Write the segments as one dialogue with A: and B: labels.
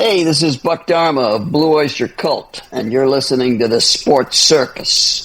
A: Hey, this is Buck Dharma of Blue Oyster Cult, and you're listening to the Sports Circus.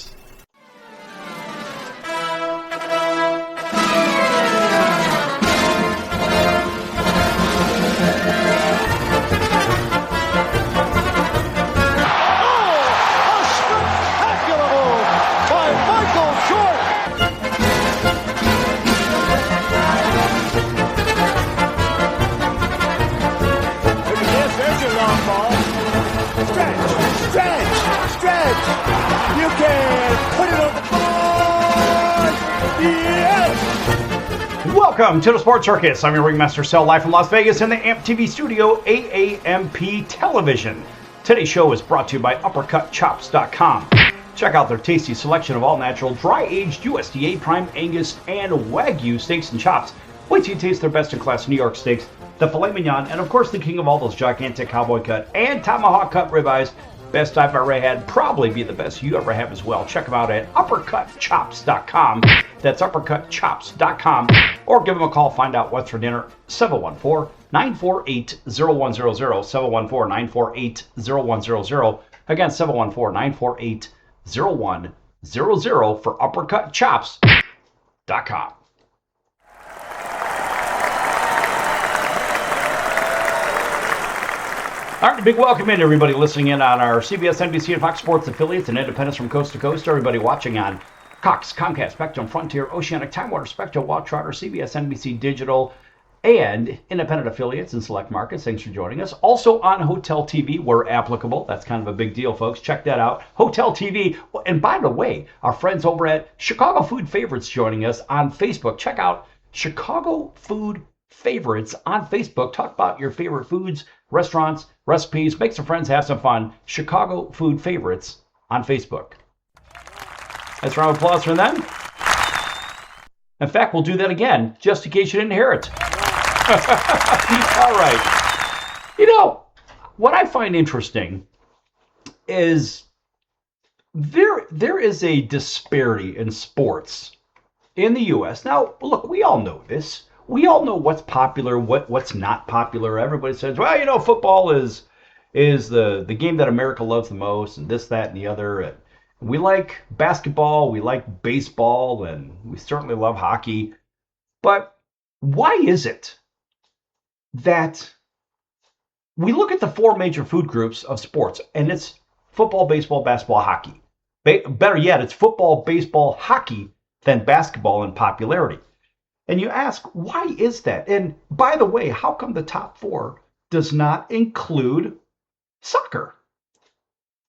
B: Welcome to the Sports Circus. I'm your ringmaster, Sal, live from Las Vegas in the AMP TV studio, AAMP Television. Today's show is brought to you by UppercutChops.com. Check out their tasty selection of all-natural, dry-aged USDA Prime Angus and Wagyu steaks and chops. Wait till you taste their best-in-class New York steaks, the filet mignon, and of course the king of all those gigantic cowboy cut and tomahawk cut ribeyes. Best I've ever had, probably be the best you ever have as well. Check them out at UppercutChops.com. That's UppercutChops.com. Or give them a call, find out what's for dinner. 714-948-0100. 714-948-0100. Again, 714-948-0100 for UppercutChops.com. All right, a big welcome in everybody listening in on our CBS, NBC, and Fox Sports affiliates and independents from coast to coast. Everybody watching on Cox, Comcast, Spectrum, Frontier, Oceanic, Time Warner, Spectrum, Wild Trotter, CBS, NBC Digital, and independent affiliates in select markets. Thanks for joining us. Also on Hotel TV, where applicable. That's kind of a big deal, folks. Check that out. Hotel TV. And by the way, our friends over at Chicago Food Favorites joining us on Facebook. Check out Chicago Food Favorites on Facebook. Talk about your favorite foods, restaurants, recipes, make some friends, have some fun. Chicago Food Favorites on Facebook. Nice round of applause for them. In fact, we'll do that again, just in case you didn't hear it. All right. You know, what I find interesting is there is a disparity in sports in the U.S. Now, look, we all know this. We all know what's popular, what's not popular. Everybody says, well, you know, football is the game that America loves the most, and this, that, and the other. And we like basketball, we like baseball, and we certainly love hockey. But why is it that we look at the four major food groups of sports, and it's football, baseball, basketball, hockey? Better yet, it's football, baseball, hockey than basketball in popularity. And you ask, why is that? And by the way, how come the top four does not include soccer?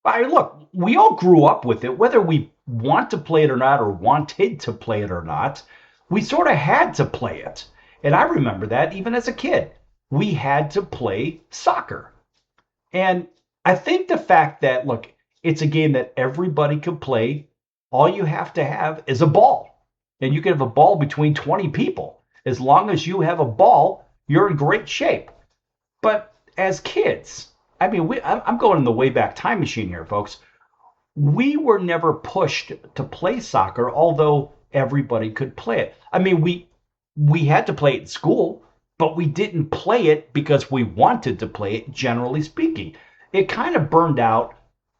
B: I mean, look, we all grew up with it, whether we want to play it or not, or wanted to play it or not. We sort of had to play it. And I remember that even as a kid. We had to play soccer. And I think the fact that, look, it's a game that everybody could play, all you have to have is a ball. And you can have a ball between 20 people. As long as you have a ball, you're in great shape. But as kids, I mean, I'm going in the way back time machine here, folks. We were never pushed to play soccer, although everybody could play it. I mean, we had to play it in school, but we didn't play it because we wanted to play it, generally speaking. It kind of burned out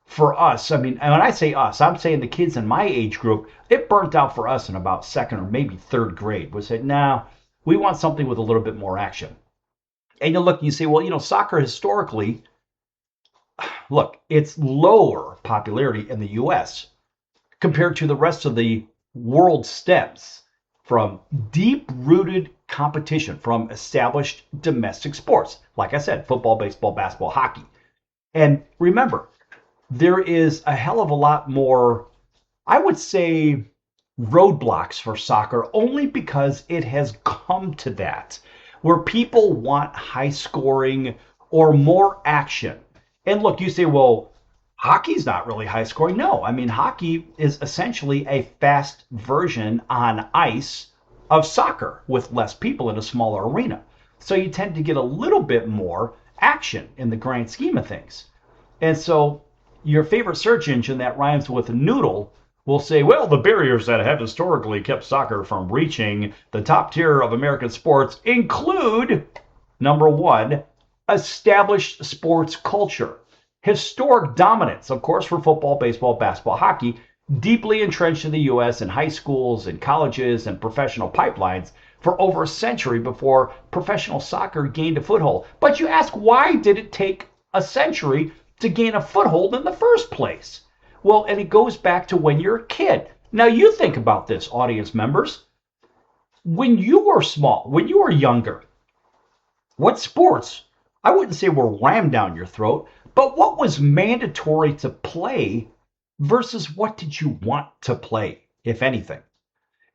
B: for us. I mean, and when I say us, I'm saying the kids in my age group, it burnt out for us in about second or maybe third grade. We said, nah, we want something with a little bit more action. And you look and you say, well, you know, soccer historically, look, it's lower popularity in the U.S. compared to the rest of the world stems from deep-rooted competition from established domestic sports. Like I said, football, baseball, basketball, hockey. And remember, there is a hell of a lot more, I would say, roadblocks for soccer only because it has come to that, where people want high scoring or more action. And look, you say, well, hockey's not really high scoring. No, I mean, hockey is essentially a fast version on ice of soccer with less people in a smaller arena. So you tend to get a little bit more action in the grand scheme of things. And so your favorite search engine that rhymes with noodle will say, well, the barriers that have historically kept soccer from reaching the top tier of American sports include, number one, established sports culture, historic dominance, of course, for football, baseball, basketball, hockey, deeply entrenched in the U.S. in high schools and colleges and professional pipelines for over a century before professional soccer gained a foothold. But you ask, why did it take a century to gain a foothold in the first place? Well, and it goes back to when you're a kid. Now, you think about this, audience members. When you were small, when you were younger, what sports, I wouldn't say were rammed down your throat, but what was mandatory to play versus what did you want to play, if anything?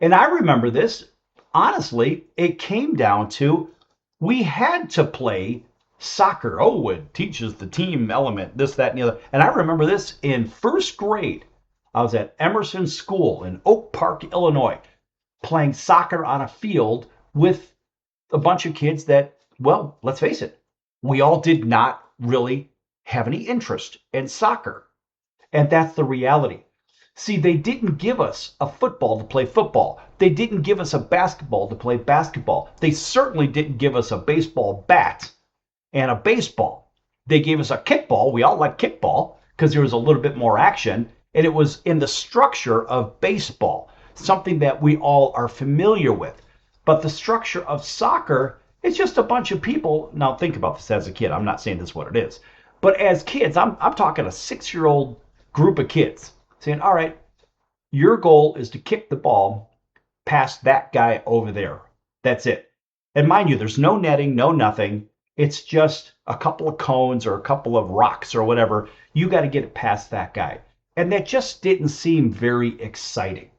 B: And I remember this, honestly, it came down to we had to play soccer. Oh, it teaches the team element, this, that, and the other. And I remember this in first grade. I was at Emerson School in Oak Park, Illinois, playing soccer on a field with a bunch of kids that, well, let's face it, we all did not really have any interest in soccer. And that's the reality. See, they didn't give us a football to play football. They didn't give us a basketball to play basketball. They certainly didn't give us a baseball bat and a baseball. They gave us a kickball. We all liked kickball because there was a little bit more action, and it was in the structure of baseball, something that we all are familiar with. But the structure of soccer, it's just a bunch of people. Now, think about this as a kid. I'm not saying this is what it is. But as kids, I'm talking a 6-year-old group of kids saying, all right, your goal is to kick the ball past that guy over there. That's it. And mind you, there's no netting, no nothing. It's just a couple of cones or a couple of rocks or whatever. You got to get it past that guy. And that just didn't seem very exciting.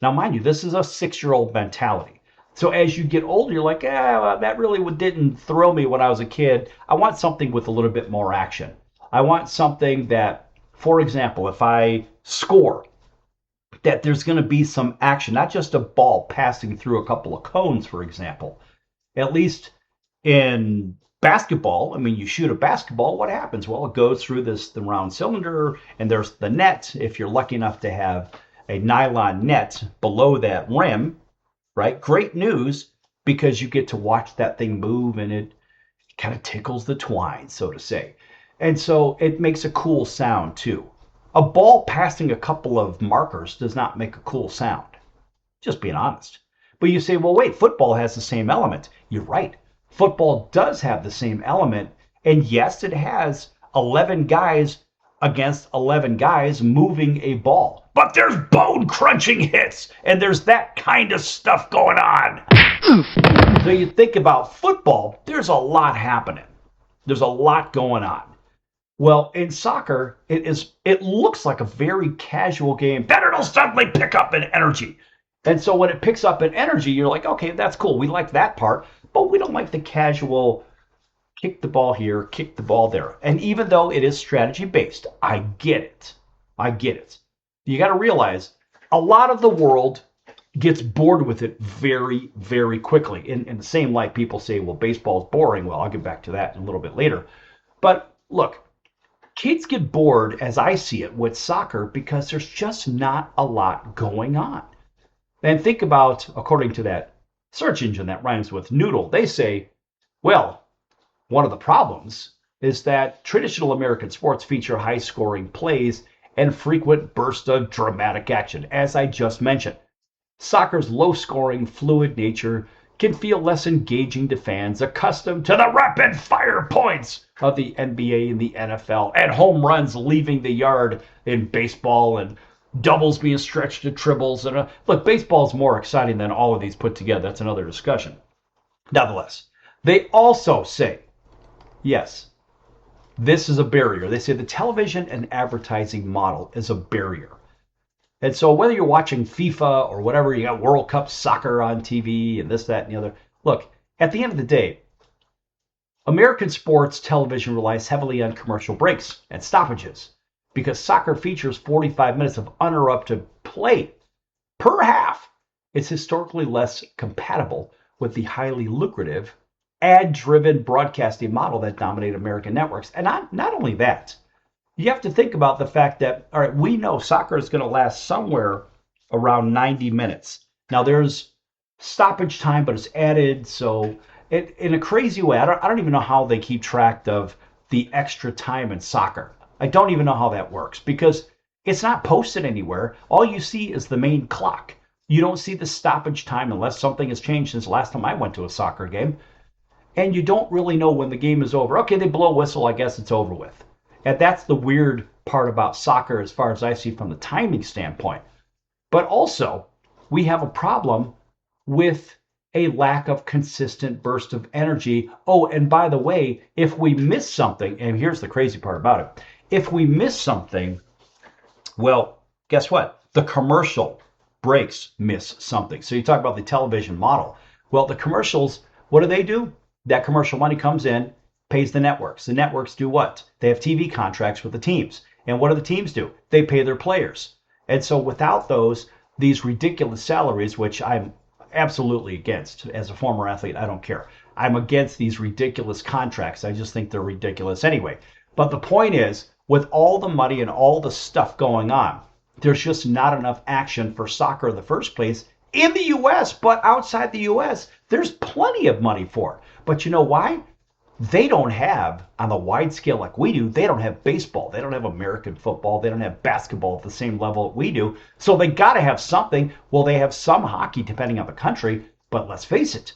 B: Now, mind you, this is a 6-year-old mentality. So as you get older, you're like, well, that really didn't thrill me when I was a kid. I want something with a little bit more action. I want something that, for example, if I score, that there's going to be some action, not just a ball passing through a couple of cones, for example. At least in basketball, I mean, you shoot a basketball, what happens? Well, it goes through the round cylinder, and there's the net. If you're lucky enough to have a nylon net below that rim, right? Great news, because you get to watch that thing move, and it kind of tickles the twine, so to say. And so it makes a cool sound too. A ball passing a couple of markers does not make a cool sound. Just being honest. But you say, well, wait, football has the same element. You're right. Football does have the same element. And yes, it has 11 guys against 11 guys moving a ball. But there's bone-crunching hits, and there's that kind of stuff going on. So you think about football, there's a lot happening. There's a lot going on. Well, in soccer, it looks like a very casual game. Then it'll suddenly pick up in energy. And so when it picks up in energy, you're like, okay, that's cool. We like that part, but we don't like the casual kick the ball here, kick the ball there. And even though it is strategy-based, I get it. I get it. You got to realize a lot of the world gets bored with it very, very quickly. In the same light, people say, well, baseball's boring. Well, I'll get back to that in a little bit later. But look, kids get bored, as I see it, with soccer because there's just not a lot going on. And think about, according to that search engine that rhymes with noodle, they say, well, one of the problems is that traditional American sports feature high-scoring plays and frequent bursts of dramatic action, as I just mentioned. Soccer's low-scoring, fluid nature can feel less engaging to fans accustomed to the rapid-fire points of the NBA and the NFL, and home runs leaving the yard in baseball, and doubles being stretched to triples. And look, baseball is more exciting than all of these put together. That's another discussion. Nevertheless, they also say, yes, this is a barrier. They say the television and advertising model is a barrier. And so whether you're watching FIFA or whatever, you got World Cup soccer on TV and this, that, and the other. Look, at the end of the day, American sports television relies heavily on commercial breaks and stoppages because soccer features 45 minutes of uninterrupted play per half. It's historically less compatible with the highly lucrative ad-driven broadcasting model that dominated American networks. And not only that, you have to think about the fact that, all right, we know soccer is going to last somewhere around 90 minutes. Now, there's stoppage time, but it's added, so in a crazy way. I don't even know how they keep track of the extra time in soccer. I don't even know how that works because it's not posted anywhere. All you see is the main clock. You don't see the stoppage time unless something has changed since the last time I went to a soccer game. And you don't really know when the game is over. Okay, they blow a whistle, I guess it's over with. And that's the weird part about soccer as far as I see from the timing standpoint. But also, we have a problem with a lack of consistent burst of energy. Oh, and by the way, if we miss something, and here's the crazy part about it, if we miss something, well, guess what? The commercial breaks miss something. So you talk about the television model. Well, the commercials, what do? That commercial money comes in, pays the networks. The networks do what? They have TV contracts with the teams. And what do the teams do? They pay their players. And so without these ridiculous salaries, which I'm absolutely against. As a former athlete, I don't care. I'm against these ridiculous contracts. I just think they're ridiculous anyway. But the point is, with all the money and all the stuff going on, there's just not enough action for soccer in the first place in the U.S., but outside the U.S., there's plenty of money for it. But you know why? They don't have, on the wide scale like we do, they don't have baseball. They don't have American football. They don't have basketball at the same level that we do. So they got to have something. Well, they have some hockey depending on the country, but let's face it,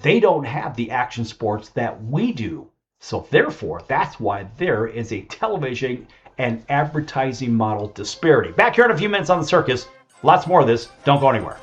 B: they don't have the action sports that we do. So therefore, that's why there is a television and advertising model disparity. Back here in a few minutes on the circus. Lots more of this. Don't go anywhere.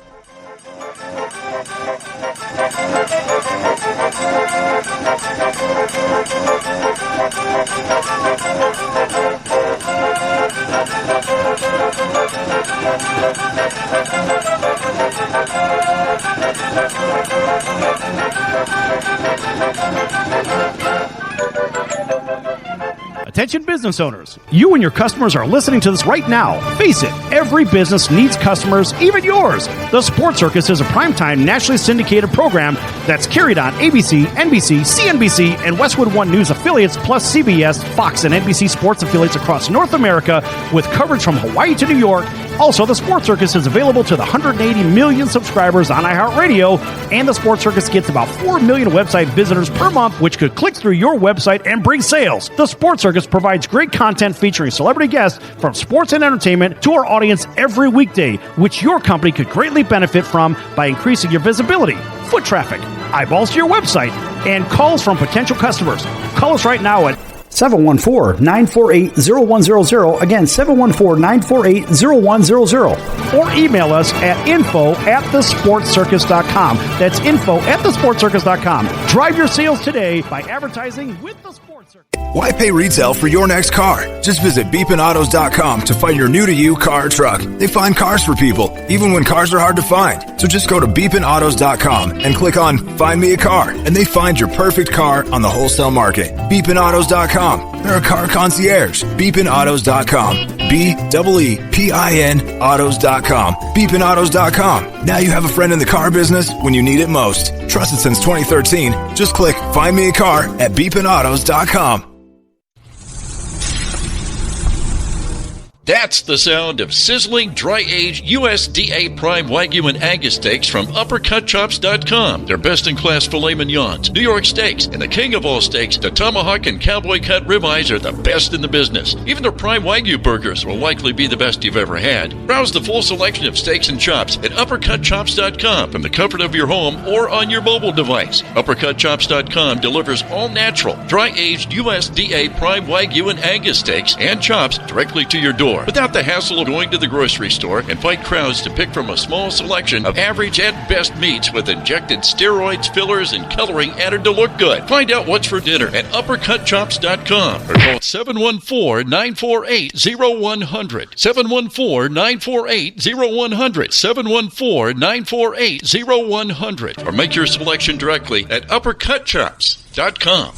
C: Attention business owners, you and your customers are listening to this right now. Face it, every business needs customers, even yours. The Sports Circus is a primetime nationally syndicated program that's carried on ABC, NBC, CNBC, and Westwood One News affiliates, plus CBS, Fox, and NBC sports affiliates across North America, with coverage from Hawaii to New York. Also, the Sports Circus is available to the 180 million subscribers on iHeartRadio, and the Sports Circus gets about 4 million website visitors per month, which could click through your website and bring sales. The Sports Circus provides great content featuring celebrity guests from sports and entertainment to our audience every weekday, which your company could greatly benefit from by increasing your visibility, foot traffic, eyeballs to your website, and calls from potential customers. Call us right now at 714-948-0100. Again, 714-948-0100. Or email us at info@thesportscircus.com. That's info@thesportscircus.com. Drive your sales today by advertising with the Sports Circus.
D: Why pay retail for your next car? Just visit beepinautos.com to find your new-to-you car or truck. They find cars for people, even when cars are hard to find. So just go to beepinautos.com and click on Find Me a Car, and they find your perfect car on the wholesale market. beepinautos.com. They're a car concierge. beepinautos.com. BEEPIN autos.com. beepinautos.com. Now you have a friend in the car business when you need it most. Trusted since 2013. Just click Find Me a Car at beepinautos.com.
E: That's the sound of sizzling, dry-aged USDA Prime Wagyu and Angus steaks from UpperCutChops.com. Their best-in-class filet mignons, New York steaks, and the king of all steaks, the tomahawk and cowboy cut ribeyes are the best in the business. Even their Prime Wagyu burgers will likely be the best you've ever had. Browse the full selection of steaks and chops at UpperCutChops.com from the comfort of your home or on your mobile device. UpperCutChops.com delivers all-natural, dry-aged USDA Prime Wagyu and Angus steaks and chops directly to your door, without the hassle of going to the grocery store and fight crowds to pick from a small selection of average and best meats with injected steroids, fillers, and coloring added to look good. Find out what's for dinner at UpperCutChops.com or call 714-948-0100. 714-948-0100. 714-948-0100. Or make your selection directly at UpperCutChops.com.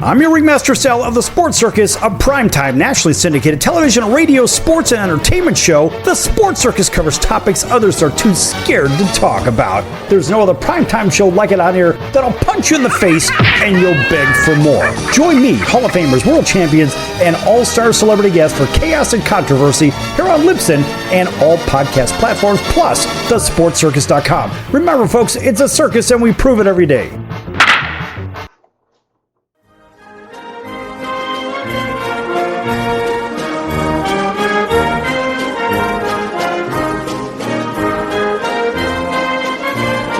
C: I'm your ringmaster Sal of the Sports Circus, a primetime nationally syndicated television, radio, sports, and entertainment show. The Sports Circus covers topics others are too scared to talk about. There's no other primetime show like it on here that'll punch you in the face and you'll beg for more. Join me, Hall of Famers, world champions, and all-star celebrity guests for chaos and controversy here on Libsyn and all podcast platforms, plus thesportscircus.com. Remember, folks, it's a circus and we prove it every day.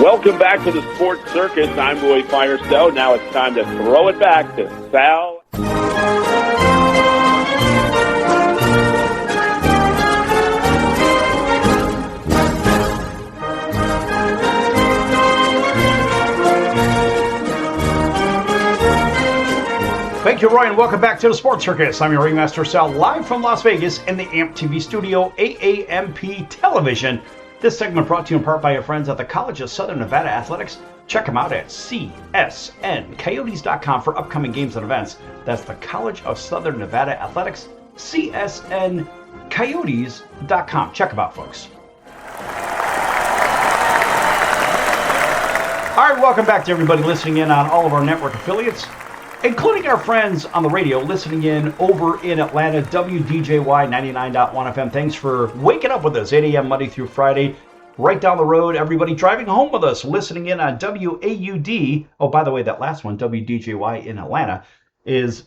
F: Welcome back to the Sports Circus. I'm Roy Firestone. Now it's time to throw it back to Sal.
B: Thank you, Roy, and welcome back to the Sports Circus. I'm your ringmaster Sal, live from Las Vegas in the AMP TV studio, AAMP Television. This segment brought to you in part by our friends at the College of Southern Nevada Athletics. Check them out at csncoyotes.com for upcoming games and events. That's the College of Southern Nevada Athletics, csncoyotes.com. Check them out, folks. All right, welcome back to everybody listening in on all of our network affiliates, including our friends on the radio listening in over in Atlanta, WDJY 99.1 FM. Thanks for waking up with us, 8 a.m. Monday through Friday. Right down the road, everybody driving home with us, listening in on WAUD. Oh, by the way, that last one, WDJY in Atlanta, is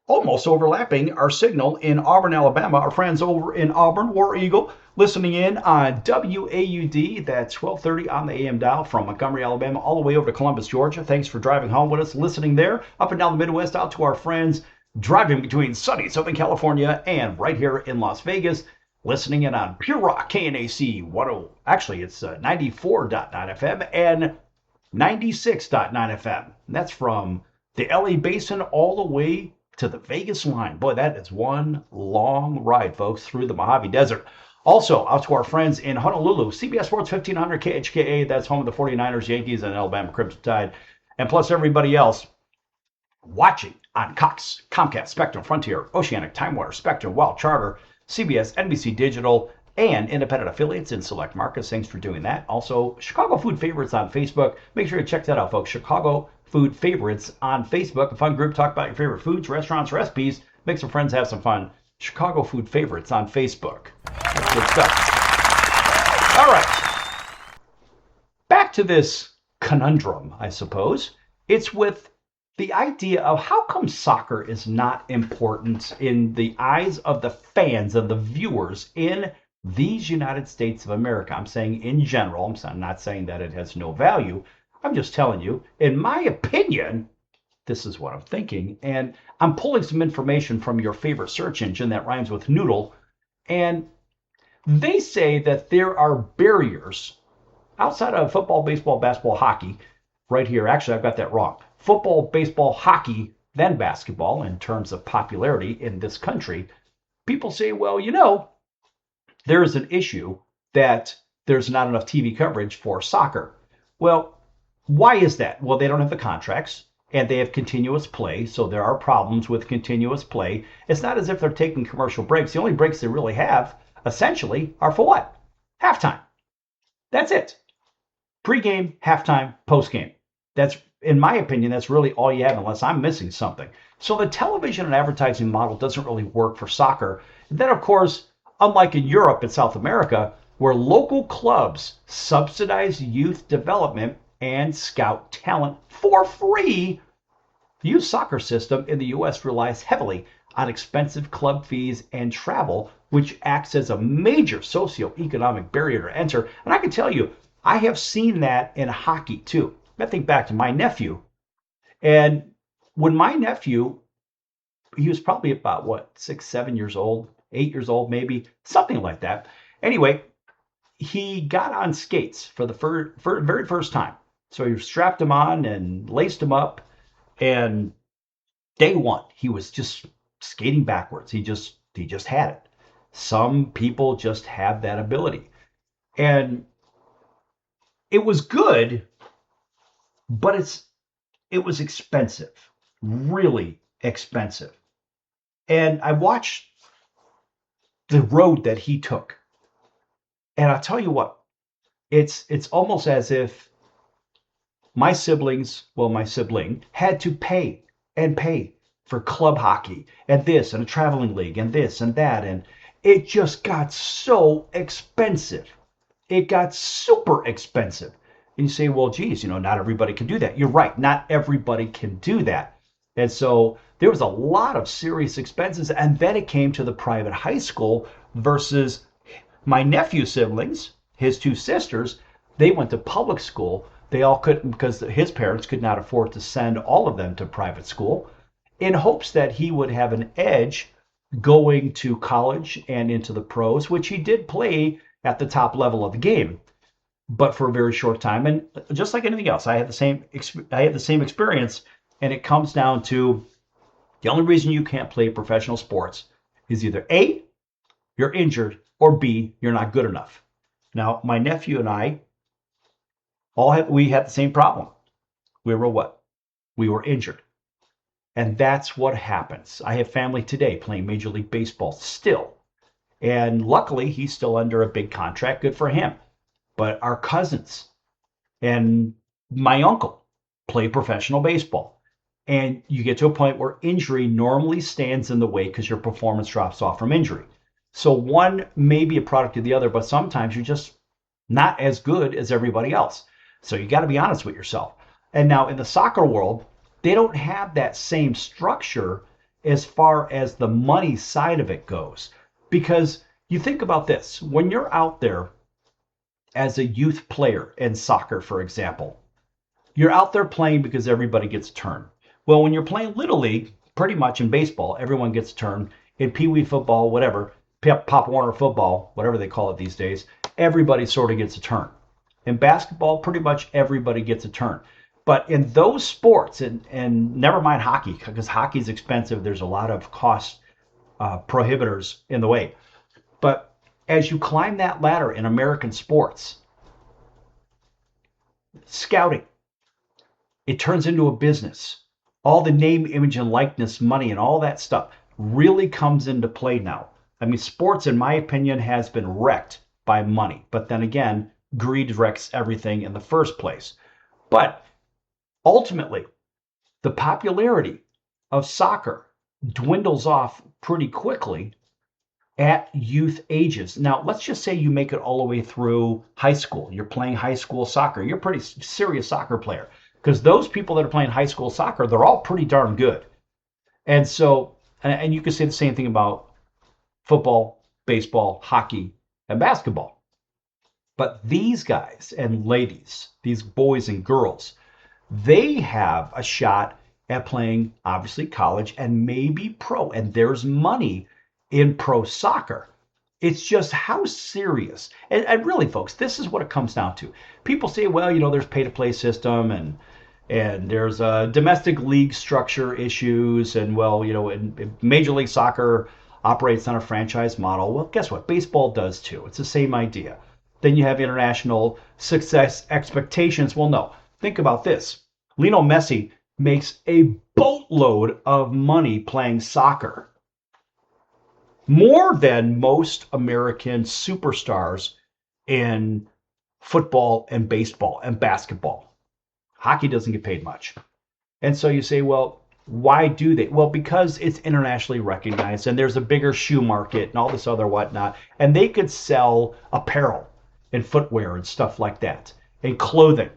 B: almost overlapping our signal in Auburn, Alabama. Our friends over in Auburn, War Eagle, listening in on WAUD. That's 1230 on the AM dial from Montgomery, Alabama, all the way over to Columbus, Georgia. Thanks for driving home with us, listening there. Up and down the Midwest, out to our friends driving between sunny Southern California and right here in Las Vegas, listening in on Pure Rock, KNAC 10. Actually, it's 94.9 FM and 96.9 FM. And that's from the LA Basin all the way to the Vegas line. Boy, that is one long ride, folks, through the Mojave Desert. Also, out to our friends in Honolulu, CBS Sports 1500 KHKA. That's home of the 49ers, Yankees, and Alabama Crimson Tide. And plus everybody else watching on Cox, Comcast, Spectrum, Frontier, Oceanic, Time Warner, Spectrum, Wild Charter, CBS, NBC Digital, and independent affiliates in select markets. Thanks for doing that. Also, Chicago Food Favorites on Facebook. Make sure you check that out, folks. Chicago Food Favorites on Facebook. A fun group. Talk about your favorite foods, restaurants, recipes. Make some friends, have some fun. Chicago Food Favorites on Facebook. That's good stuff. All right. Back to this conundrum, I suppose. It's with the idea of how come soccer is not important in the eyes of the fans and the viewers in these United States of America. I'm saying in general. I'm not saying that it has no value. I'm just telling you, in my opinion, this is what I'm thinking. And I'm pulling some information from your favorite search engine that rhymes with noodle. And they say that there are barriers outside of football, baseball, basketball, hockey. Right here, actually, I've got that wrong. Football, baseball, hockey, then basketball in terms of popularity in this country. People say, well, you know, there is an issue that there's not enough TV coverage for soccer. Well, why is that? Well, they don't have the contracts and they have continuous play. So there are problems with continuous play. It's not as if they're taking commercial breaks. The only breaks they really have essentially are for what? Halftime. That's it. Pre-game, halftime, post-game. That's, in my opinion, that's really all you have unless I'm missing something. So the television and advertising model doesn't really work for soccer. And then, of course, unlike in Europe and South America, where local clubs subsidize youth development and scout talent for free, the youth soccer system in the U.S. relies heavily on expensive club fees and travel, which acts as a major socioeconomic barrier to enter. And I can tell you, I have seen that in hockey too. I think back to my nephew. And when my nephew, he was probably about, 6, 7 years old, 8 years old, maybe, something like that. Anyway, he got on skates for the very first time. So he strapped him on and laced him up. And day one, he was just skating backwards. He just had it. Some people just have that ability. And it was good, but it was expensive, really expensive. And I watched the road that he took. And I'll tell you what, it's almost as if my sibling had to pay and pay for club hockey and this and a traveling league and this and that. And it just got so expensive. It got super expensive. And you say, well, geez, not everybody can do that. You're right. Not everybody can do that. And so there was a lot of serious expenses. And then it came to the private high school versus my nephew's siblings, his two sisters. They went to public school. They all couldn't because his parents could not afford to send all of them to private school in hopes that he would have an edge going to college and into the pros, which he did play at the top level of the game, but for a very short time. And just like anything else, I had the same experience. And it comes down to the only reason you can't play professional sports is either A, you're injured, or B, you're not good enough. Now, my nephew and I we had the same problem. We were what? We were injured. And that's what happens. I have family today playing Major League Baseball still. And luckily, he's still under a big contract. Good for him. But our cousins and my uncle play professional baseball. And you get to a point where injury normally stands in the way because your performance drops off from injury. So one may be a product of the other, but sometimes you're just not as good as everybody else. So you got to be honest with yourself. And now in the soccer world, they don't have that same structure as far as the money side of it goes. Because you think about this, when you're out there as a youth player in soccer, for example, you're out there playing because everybody gets a turn. Well, when you're playing Little League, pretty much in baseball, everyone gets a turn. In Pee Wee football, whatever, Pop Warner football, whatever they call it these days, everybody sort of gets a turn. In basketball, pretty much everybody gets a turn. But in those sports, and never mind hockey, because hockey's expensive, there's a lot of cost prohibitors in the way. But as you climb that ladder in American sports, scouting, it turns into a business. All the name, image, and likeness money and all that stuff really comes into play now. I mean, sports, in my opinion, has been wrecked by money. But then again, greed wrecks everything in the first place. But ultimately, the popularity of soccer dwindles off pretty quickly at youth ages. Now, let's just say you make it all the way through high school. You're playing high school soccer. You're a pretty serious soccer player because those people that are playing high school soccer, they're all pretty darn good. And so, and you could say the same thing about football, baseball, hockey, and basketball. But these guys and ladies, these boys and girls, they have a shot at playing, obviously, college and maybe pro. And there's money in pro soccer. It's just how serious. And really, folks, this is what it comes down to. People say, well, there's pay-to-play system and there's domestic league structure issues. And, well, in Major League Soccer operates on a franchise model. Well, guess what? Baseball does too. It's the same idea. Then you have international success expectations. Well, no. Think about this. Lionel Messi makes a boatload of money playing soccer. More than most American superstars in football and baseball and basketball. Hockey doesn't get paid much. And so you say, well, why do they? Well, because it's internationally recognized and there's a bigger shoe market and all this other whatnot. And they could sell apparel and footwear and stuff like that and clothing.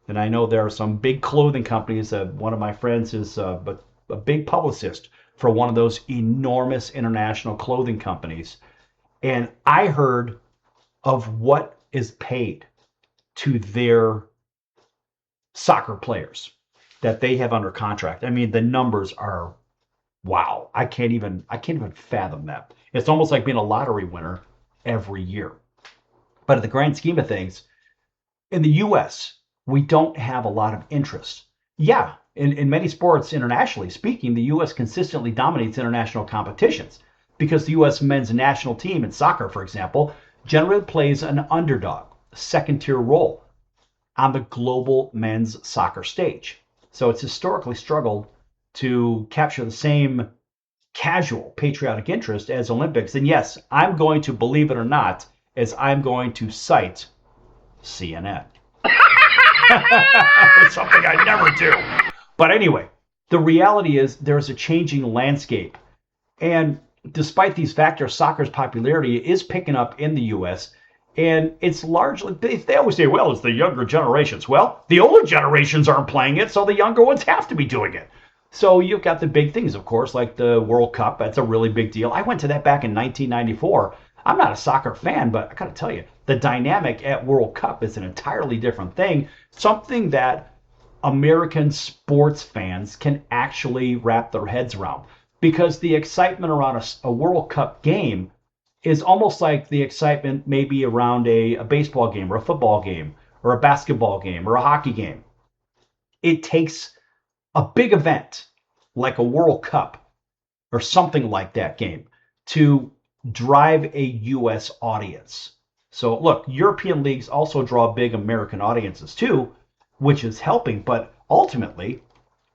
B: And I know there are some big clothing companies. One of my friends is a big publicist for one of those enormous international clothing companies. And I heard of what is paid to their soccer players that they have under contract. I mean, the numbers are, wow. I can't even fathom that. It's almost like being a lottery winner every year. But in the grand scheme of things, in the U.S., we don't have a lot of interest. Yeah, in many sports, internationally speaking, the U.S. consistently dominates international competitions because the U.S. men's national team in soccer, for example, generally plays an underdog, second-tier role on the global men's soccer stage. So it's historically struggled to capture the same casual patriotic interest as Olympics, then yes, I'm going to, believe it or not, as I'm going to cite CNN. It's something I never do. But anyway, the reality is there's a changing landscape. And despite these factors, soccer's popularity is picking up in the U.S., and it's largely, they always say, well, it's the younger generations. Well, the older generations aren't playing it, so the younger ones have to be doing it. So you've got the big things, of course, like the World Cup. That's a really big deal. I went to that back in 1994. I'm not a soccer fan, but I got to tell you, the dynamic at World Cup is an entirely different thing, something that American sports fans can actually wrap their heads around. Because the excitement around a World Cup game is almost like the excitement maybe around a baseball game or a football game or a basketball game or a hockey game. It takes a big event like a World Cup or something like that game to drive a U.S. audience. So look, European leagues also draw big American audiences too, which is helping. But ultimately,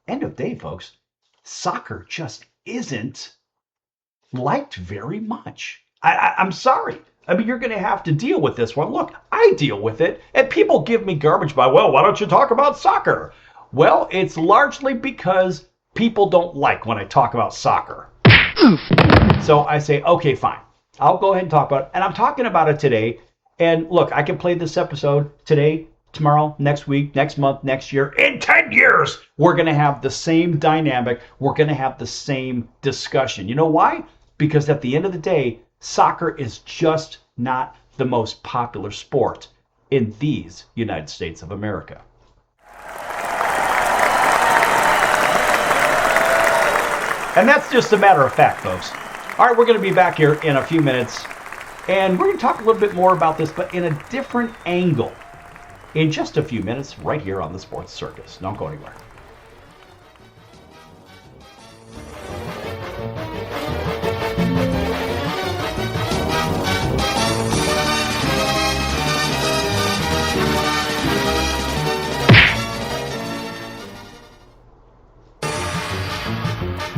B: end of day, folks, soccer just isn't liked very much. I'm sorry. I mean, you're going to have to deal with this one. Look, I deal with it, and people give me garbage by, well, why don't you talk about soccer? Well, it's largely because people don't like when I talk about soccer. So I say, okay, fine. I'll go ahead and talk about it. And I'm talking about it today. And look, I can play this episode today, tomorrow, next week, next month, next year. In 10 years, we're going to have the same dynamic. We're going to have the same discussion. You know why? Because at the end of the day, soccer is just not the most popular sport in these United States of America. And that's just a matter of fact, folks. All right, we're going to be back here in a few minutes, and we're going to talk a little bit more about this, but in a different angle, in just a few minutes, right here on the Sports Circus. Don't go anywhere.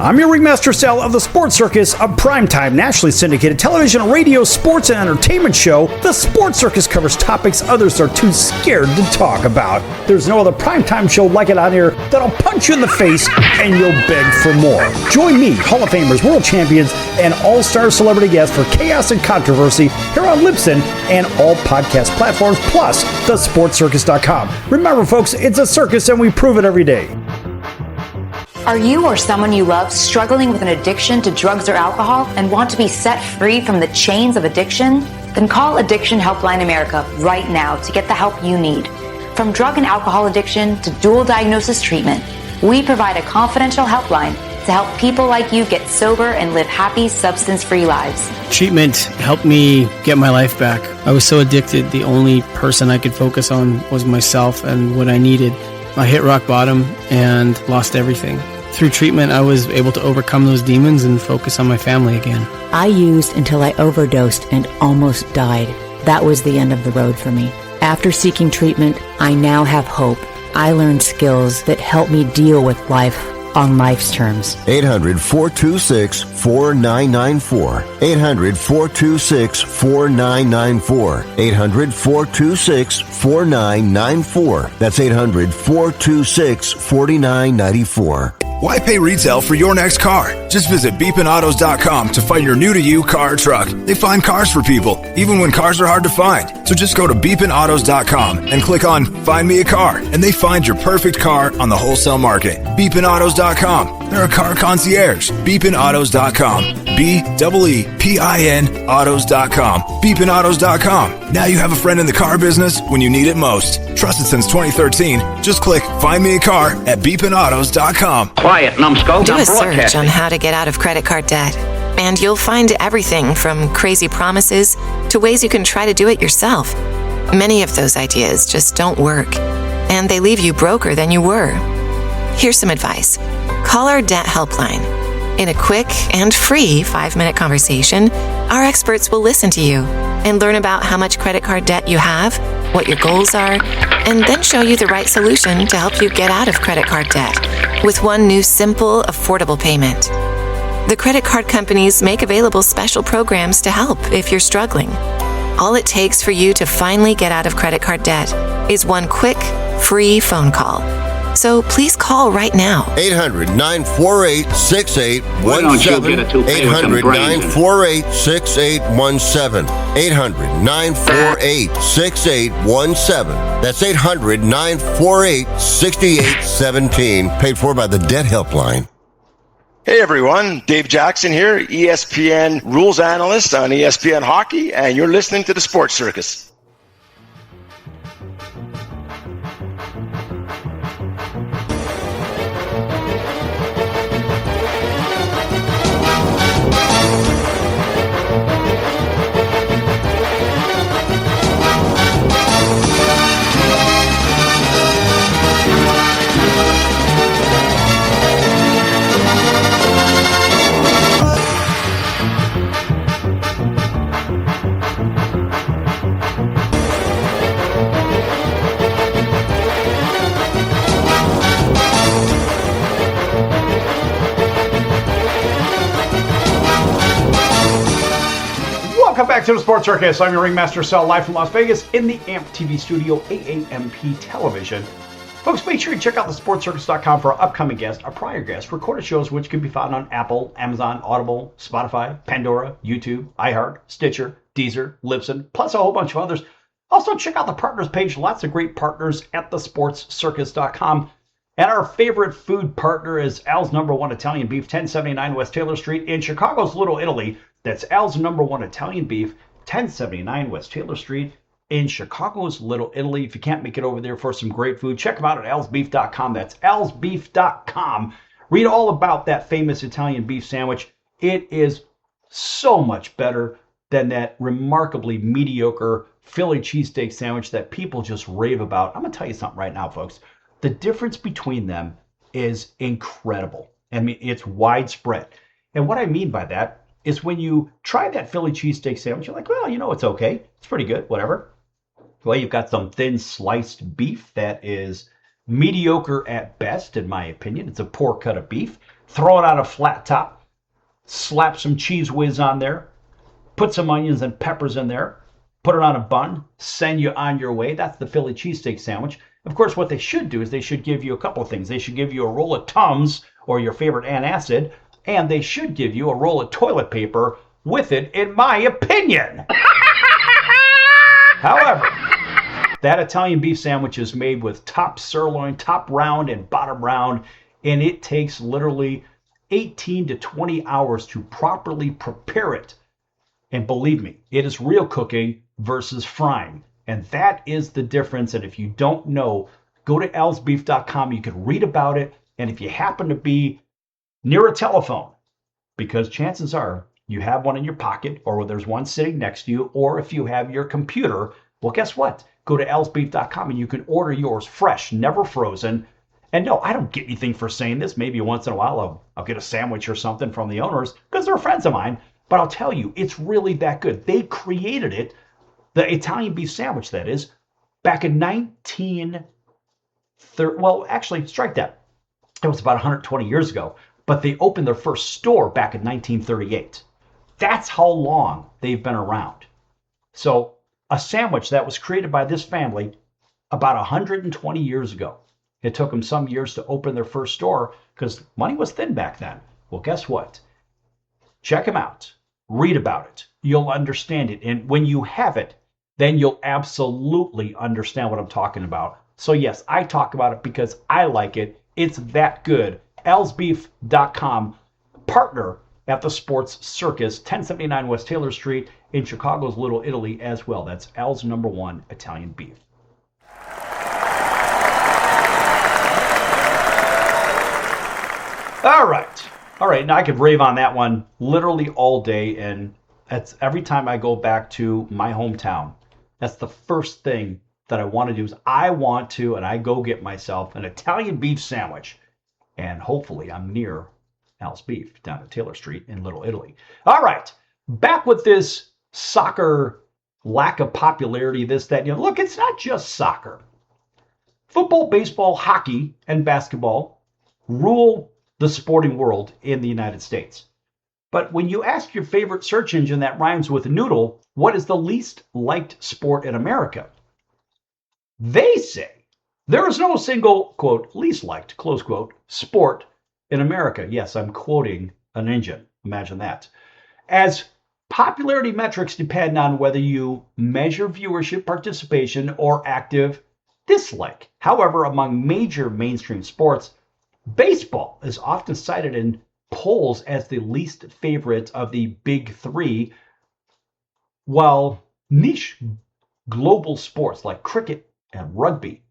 C: I'm your ringmaster Sal of the Sports Circus, a primetime nationally syndicated television, radio, sports, and entertainment show. The Sports Circus covers topics others are too scared to talk about. There's no other primetime show like it out here that'll punch you in the face and you'll beg for more. Join me, Hall of Famers, world champions, and all-star celebrity guests for chaos and controversy here on Libsyn and all podcast platforms, plus thesportscircus.com. Remember, folks, it's a circus and we prove it every day.
G: Are you or someone you love struggling with an addiction to drugs or alcohol and want to be set free from the chains of addiction? Then call Addiction Helpline America right now to get the help you need. From drug and alcohol addiction to dual diagnosis treatment, we provide a confidential helpline to help people like you get sober and live happy, substance-free lives.
H: Treatment helped me get my life back. I was so addicted, the only person I could focus on was myself and what I needed. I hit rock bottom and lost everything. Through treatment, I was able to overcome those demons and focus on my family again.
I: I used until I overdosed and almost died. That was the end of the road for me. After seeking treatment, I now have hope. I learned skills that help me deal with life on life's terms.
J: 800-426-4994. 800-426-4994. 800-426-4994. That's 800-426-4994.
D: Why pay retail for your next car? Just visit beepinautos.com to find your new-to-you car or truck. They find cars for people, even when cars are hard to find. So just go to beepinautos.com and click on Find Me a Car, and they find your perfect car on the wholesale market. Beepinautos.com. They're a car concierge. Beepinautos.com. B-E-E-P-I-N autos.com. Beepinautos.com. Now you have a friend in the car business when you need it most. Trusted since 2013. Just click Find Me a Car at beepinautos.com.
K: Quiet, numbskull.
L: Do a search on how to get out of credit card debt, and you'll find everything from crazy promises to ways you can try to do it yourself. Many of those ideas just don't work, and they leave you broker than you were. Here's some advice. Call our debt helpline. In a quick and free 5-minute conversation, our experts will listen to you and learn about how much credit card debt you have what your goals are, and then show you the right solution to help you get out of credit card debt with one new simple, affordable payment. The credit card companies make available special programs to help if you're struggling. All it takes for you to finally get out of credit card debt is one quick, free phone call. So please call right now.
J: 800-948-6817. 800-948-6817. 800-948-6817. That's 800-948-6817. Paid for by the Debt Helpline.
K: Hey everyone, Dave Jackson here, ESPN rules analyst on ESPN Hockey, and you're listening to the Sports Circus.
B: Welcome back to the Sports Circus. I'm your ringmaster, Sal, live from Las Vegas in the AMP TV studio, AAMP television. Folks, make sure you check out thesportscircus.com for our upcoming guests, our prior guests, recorded shows which can be found on Apple, Amazon, Audible, Spotify, Pandora, YouTube, iHeart, Stitcher, Deezer, Libsyn, plus a whole bunch of others. Also, check out the partners page. Lots of great partners at thesportscircus.com. And our favorite food partner is Al's #1 Italian Beef, 1079 West Taylor Street in Chicago's Little Italy. That's Al's #1 Italian Beef, 1079 West Taylor Street in Chicago's Little Italy. If you can't make it over there for some great food, check them out at alsbeef.com. That's alsbeef.com. Read all about that famous Italian beef sandwich. It is so much better than that remarkably mediocre Philly cheesesteak sandwich that people just rave about. I'm going to tell you something right now, folks. The difference between them is incredible. I mean, it's widespread. And what I mean by that is when you try that Philly cheesesteak sandwich, you're like, well, you know, it's okay. It's pretty good, whatever. Well, you've got some thin sliced beef that is mediocre at best, in my opinion. It's a poor cut of beef. Throw it on a flat top, slap some cheese whiz on there, put some onions and peppers in there, put it on a bun, send you on your way. That's the Philly cheesesteak sandwich. Of course, what they should do is they should give you a couple of things. They should give you a roll of Tums or your favorite antacid, and they should give you a roll of toilet paper with it, in my opinion. However, that Italian beef sandwich is made with top sirloin, top round, and bottom round, and it takes literally 18 to 20 hours to properly prepare it. And believe me, it is real cooking versus frying. And that is the difference. And if you don't know, go to alsbeef.com. You can read about it. And if you happen to be near a telephone, because chances are you have one in your pocket or there's one sitting next to you, or if you have your computer, well, guess what? Go to alsbeef.com and you can order yours fresh, never frozen. And no, I don't get anything for saying this. Maybe once in a while I'll get a sandwich or something from the owners because they're friends of mine. But I'll tell you, it's really that good. They created it, the Italian beef sandwich, that is, back in 1930. Well, actually, strike that. It was about 120 years ago. But they opened their first store back in 1938. That's how long they've been around. So a sandwich that was created by this family about 120 years ago. It took them some years to open their first store because money was thin back then. Well, guess what? Check them out. Read about it. You'll understand it. And when you have it, then you'll absolutely understand what I'm talking about. So yes, I talk about it because I like it. It's that good. alsbeef.com, partner at the Sports Circus, 1079 West Taylor Street in Chicago's Little Italy as well. That's Al's #1 Italian Beef. All right. Now I could rave on that one literally all day, and that's every time I go back to my hometown. That's the first thing that I want to do is I go get myself an Italian beef sandwich. And hopefully I'm near Al's Beef down at Taylor Street in Little Italy. All right, back with this soccer lack of popularity, this, that, look, it's not just soccer. Football, baseball, hockey, and basketball rule the sporting world in the United States. But when you ask your favorite search engine that rhymes with noodle, what is the least liked sport in America? They say there is no single, quote, least liked, close quote, sport in America. Yes, I'm quoting an engine. Imagine that. As popularity metrics depend on whether you measure viewership, participation, or active dislike. However, among major mainstream sports, baseball is often cited in polls as the least favorite of the big three, while niche global sports like cricket and rugby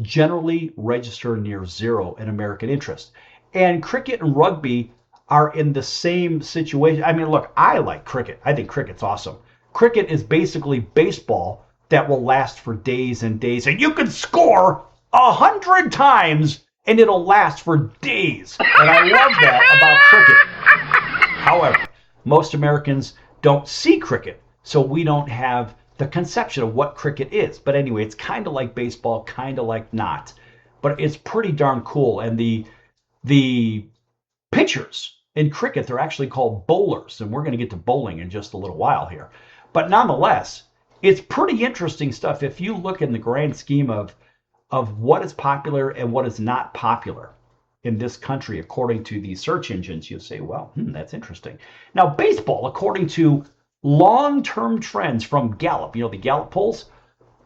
B: generally register near zero in American interest. And cricket and rugby are in the same situation. I mean, look, I like cricket. I think cricket's awesome. Cricket is basically baseball that will last for days and days, and you can score 100 times and it'll last for days. And I love that about cricket. However, most Americans don't see cricket, so we don't have the conception of what cricket is. But anyway, it's kind of like baseball, kind of like not. But it's pretty darn cool. And the pitchers in cricket, they're actually called bowlers. And we're going to get to bowling in just a little while here. But nonetheless, it's pretty interesting stuff if you look in the grand scheme of what is popular and what is not popular in this country, according to these search engines. You'll say, well, that's interesting. Now, baseball, according to long-term trends from Gallup, the Gallup polls,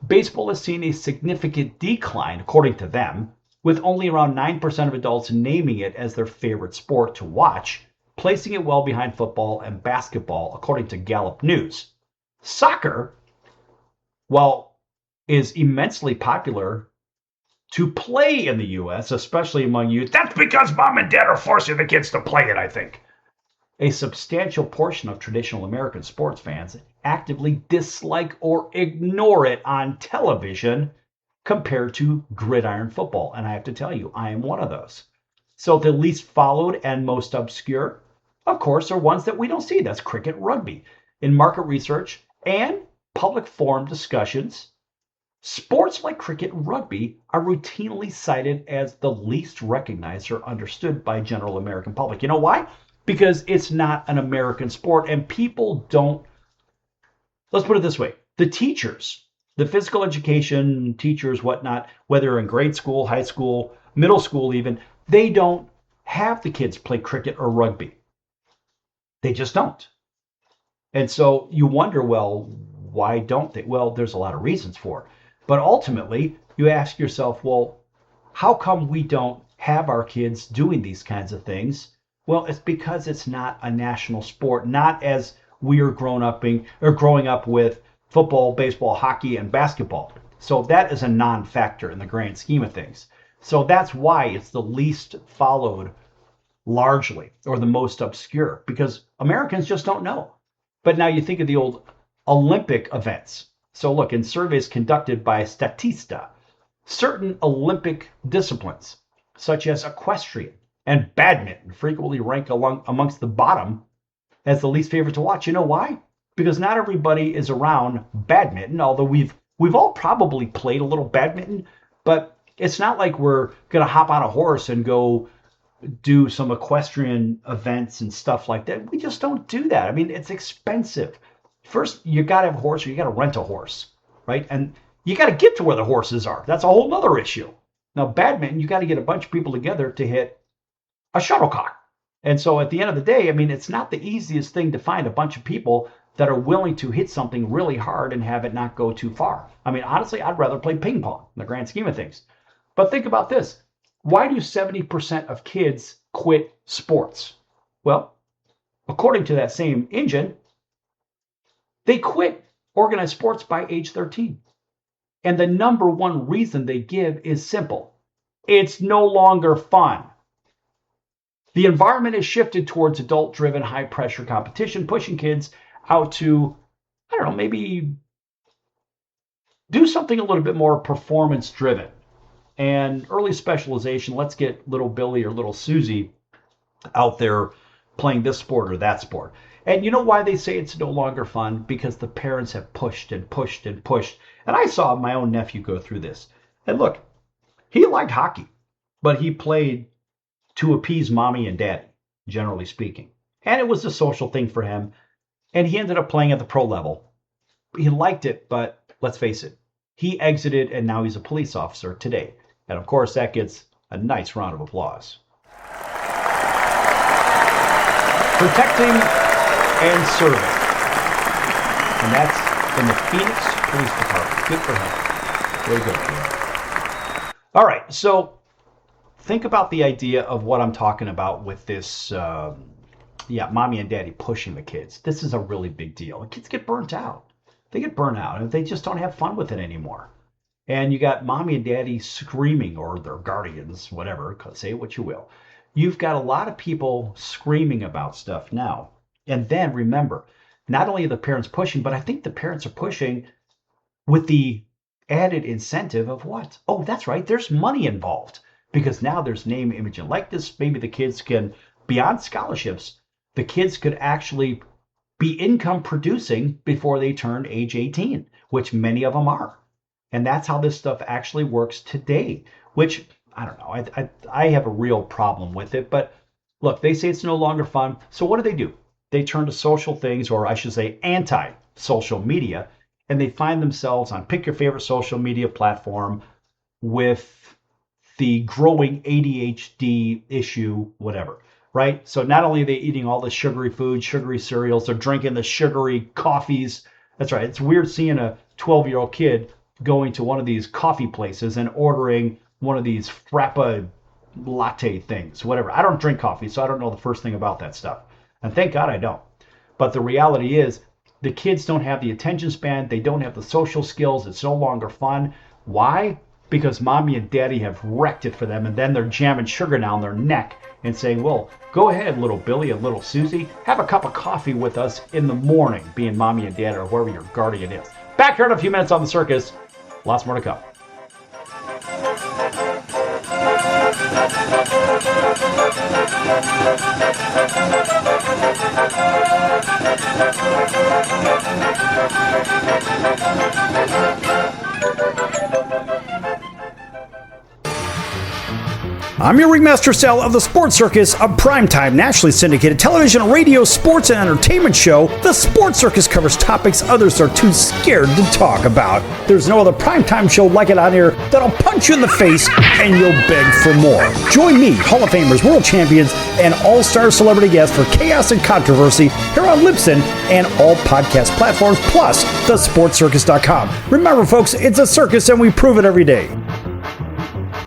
B: baseball has seen a significant decline, according to them, with only around 9% of adults naming it as their favorite sport to watch, placing it well behind football and basketball, according to Gallup News. Soccer, while is immensely popular to play in the U.S., especially among youth, that's because mom and dad are forcing the kids to play it, I think. A substantial portion of traditional American sports fans actively dislike or ignore it on television compared to gridiron football. And I have to tell you, I am one of those. So the least followed and most obscure, of course, are ones that we don't see. That's cricket, rugby. In market research and public forum discussions, sports like cricket and rugby are routinely cited as the least recognized or understood by general American public. You know why? Because it's not an American sport and people don't, let's put it this way, the teachers, the physical education teachers, whatnot, whether in grade school, high school, middle school even, they don't have the kids play cricket or rugby. They just don't. And so you wonder, well, why don't they? Well, there's a lot of reasons for it. But ultimately, you ask yourself, well, how come we don't have our kids doing these kinds of things? Well, it's because it's not a national sport, not as we are growing up with football, baseball, hockey, and basketball. So that is a non-factor in the grand scheme of things. So that's why it's the least followed largely, or the most obscure, because Americans just don't know. But now you think of the old Olympic events. So look, in surveys conducted by Statista, certain Olympic disciplines, such as equestrian and badminton, frequently rank amongst the bottom as the least favorite to watch. You know why? Because not everybody is around badminton, although we've all probably played a little badminton, but it's not like we're going to hop on a horse and go do some equestrian events and stuff like that. We just don't do that. I mean, it's expensive. First, you got to have a horse or you got to rent a horse, right? And you got to get to where the horses are. That's a whole other issue. Now, badminton, you got to get a bunch of people together to hit a shuttlecock. And so at the end of the day, I mean, it's not the easiest thing to find a bunch of people that are willing to hit something really hard and have it not go too far. I mean, honestly, I'd rather play ping pong in the grand scheme of things. But think about this. Why do 70% of kids quit sports? Well, according to that same engine, they quit organized sports by age 13. And the number one reason they give is simple. It's no longer fun. The environment has shifted towards adult-driven, high-pressure competition, pushing kids out to, I don't know, maybe do something a little bit more performance-driven. And early specialization, let's get little Billy or little Susie out there playing this sport or that sport. And you know why they say it's no longer fun? Because the parents have pushed and pushed and pushed. And I saw my own nephew go through this. And look, he liked hockey, but he played to appease mommy and daddy, generally speaking. And it was a social thing for him. And he ended up playing at the pro level. He liked it, but let's face it, he exited and now he's a police officer today. And of course, that gets a nice round of applause. Protecting and serving. And that's in the Phoenix Police Department. Good for him. Very good. All right, so think about the idea of what I'm talking about with this, mommy and daddy pushing the kids. This is a really big deal. The kids get burnt out. They get burnt out, and they just don't have fun with it anymore. And you got mommy and daddy screaming, or their guardians, whatever, say what you will. You've got a lot of people screaming about stuff now. And then remember, not only are the parents pushing, but I think the parents are pushing with the added incentive of what? Oh, that's right, there's money involved. Because now there's name, image, and likeness. Maybe the kids can, beyond scholarships, the kids could actually be income producing before they turn age 18, which many of them are. And that's how this stuff actually works today, which, I don't know, I have a real problem with it. But look, they say it's no longer fun. So what do? They turn to social things, or I should say anti-social media, and they find themselves on pick your favorite social media platform with the growing ADHD issue, whatever. Right? So not only are they eating all the sugary food, sugary cereals, they're drinking the sugary coffees. That's right. It's weird seeing a 12-year-old kid going to one of these coffee places and ordering one of these frappa latte things, whatever. I don't drink coffee, so I don't know the first thing about that stuff. And thank God I don't. But the reality is the kids don't have the attention span. They don't have the social skills. It's no longer fun. Why? Because mommy and daddy have wrecked it for them, and then they're jamming sugar down their neck and saying, well, go ahead, little Billy and little Susie, have a cup of coffee with us in the morning, being mommy and dad or whoever your guardian is. Back here in a few minutes on the circus. Lots more to come.
C: I'm your ringmaster Sal of the Sports Circus, a primetime nationally syndicated television, radio, sports, and entertainment show. The Sports Circus covers topics others are too scared to talk about. There's no other primetime show like it out here that'll punch you in the face and you'll beg for more. Join me, Hall of Famers, world champions, and all-star celebrity guests for chaos and controversy here on Libsyn and all podcast platforms, plus thesportscircus.com. Remember, folks, it's a circus and we prove it every day.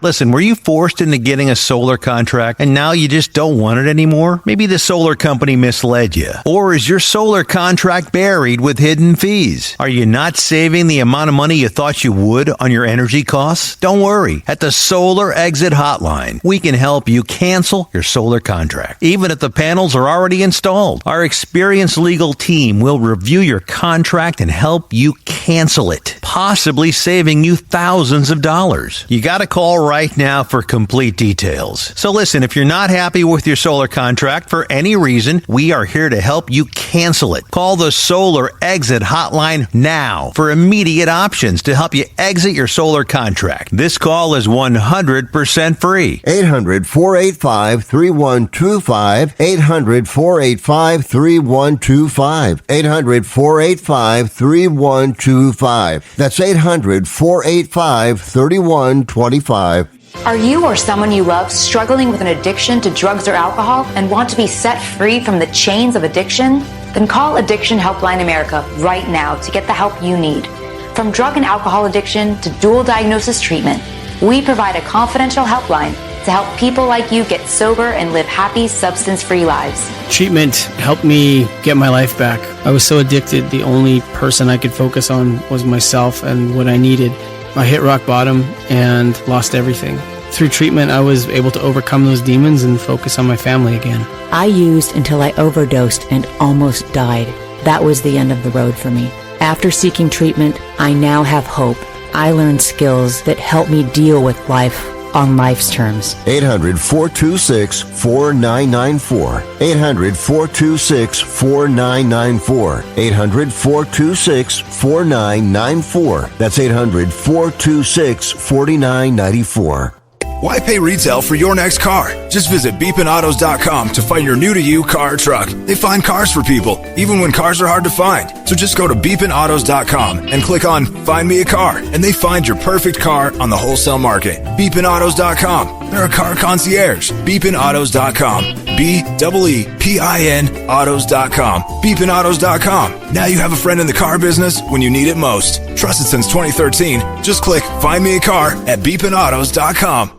M: Listen, were you forced into getting a solar contract and now you just don't want it anymore? Maybe the solar company misled you. Or is your solar contract buried with hidden fees? Are you not saving the amount of money you thought you would on your energy costs? Don't worry. At the Solar Exit Hotline, we can help you cancel your solar contract, even if the panels are already installed. Our experienced legal team will review your contract and help you cancel it, possibly saving you thousands of dollars. You got to call right now for complete details. So listen, if you're not happy with your solar contract for any reason, we are here to help you cancel it. Call the Solar Exit Hotline now for immediate options to help you exit your solar contract. This call is 100% free.
J: 800-485-3125. 800-485-3125. 800-485-3125. That's 800-485-3125.
G: Are you or someone you love struggling with an addiction to drugs or alcohol and want to be set free from the chains of addiction? Then call Addiction Helpline America right now to get the help you need. From drug and alcohol addiction to dual diagnosis treatment, we provide a confidential helpline to help people like you get sober and live happy, substance-free lives.
H: Treatment helped me get my life back. I was so addicted, the only person I could focus on was myself and what I needed. I hit rock bottom and lost everything. Through treatment, I was able to overcome those demons and focus on my family again.
I: I used until I overdosed and almost died. That was the end of the road for me. After seeking treatment, I now have hope. I learned skills that help me deal with life. on life's terms.
J: 800-426-4994. 800-426-4994. 800-426-4994. That's 800-426-4994.
D: Why pay retail for your next car? Just visit beepinautos.com to find your new-to-you car or truck. They find cars for people, even when cars are hard to find. So just go to beepinautos.com and click on Find Me a Car, and they find your perfect car on the wholesale market. Beepinautos.com. They're a car concierge. Beepinautos.com. BEEPIN autos.com. Beepinautos.com. Now you have a friend in the car business when you need it most. Trusted since 2013. Just click Find Me a Car at beepinautos.com.